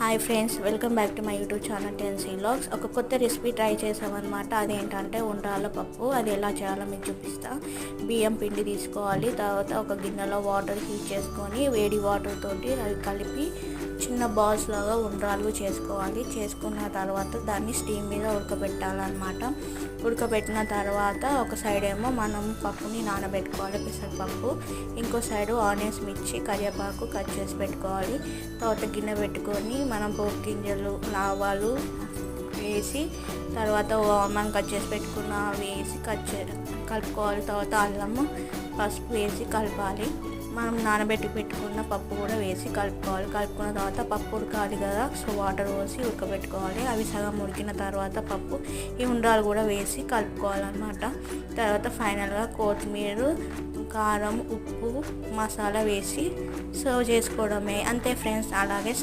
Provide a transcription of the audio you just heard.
Hi friends, welcome back to my YouTube channel Tennessee vlogs. ఒక కొత్త recipe try చేసామన్నమాట. అదేంటంటే ఉండ్రాళ్ళ పప్పు. అది ఎలా చేయాలో మీకు చూపిస్తా. బియ్యం పిండి తీసుకోవాలి. తర్వాత ఒక గిన్నెలో వాటర్ హీట్ చేసుకొని వేడి వాటర్ తోటి అవి కలిపి చిన్న బాల్స్ లాగా ఉండ్రాళ్ళు చేసుకోవాలి. చేసుకున్న తర్వాత దాన్ని స్టీమ్ మీద ఉడకబెట్టాలన్నమాట. ఉడకబెట్టిన తర్వాత ఒక సైడ్ ఏమో మనం పప్పుని నానబెట్టుకోవాలి, పెసరపప్పు. ఇంకో సైడు ఆనియన్స్, మిర్చి, కరివేపాకు కట్ చేసి పెట్టుకోవాలి. తర్వాత గిన్నె పెట్టుకొని మనం పోపు గింజలు, ఆవాలు వేసి తర్వాత మనం కట్ చేసి పెట్టుకున్న వేసి కలుపుకోవాలి. తర్వాత అల్లము, పసుపు వేసి కలపాలి. మనం నానబెట్టి పెట్టుకున్న పప్పు కూడా వేసి కలుపుకోవాలి. కలుపుకున్న తర్వాత పప్పు ఉడకాలి కదా, సో వాటర్ పోసి ఉడకబెట్టుకోవాలి. అవి సగం ఉడికిన తర్వాత పప్పు ఈ ఉండ్రాలు కూడా వేసి కలుపుకోవాలన్నమాట. తర్వాత ఫైనల్గా కొత్తిమీర, కారం, ఉప్పు, మసాలా వేసి సర్వ్ చేసుకోవడమే. అంతే ఫ్రెండ్స్. అలాగే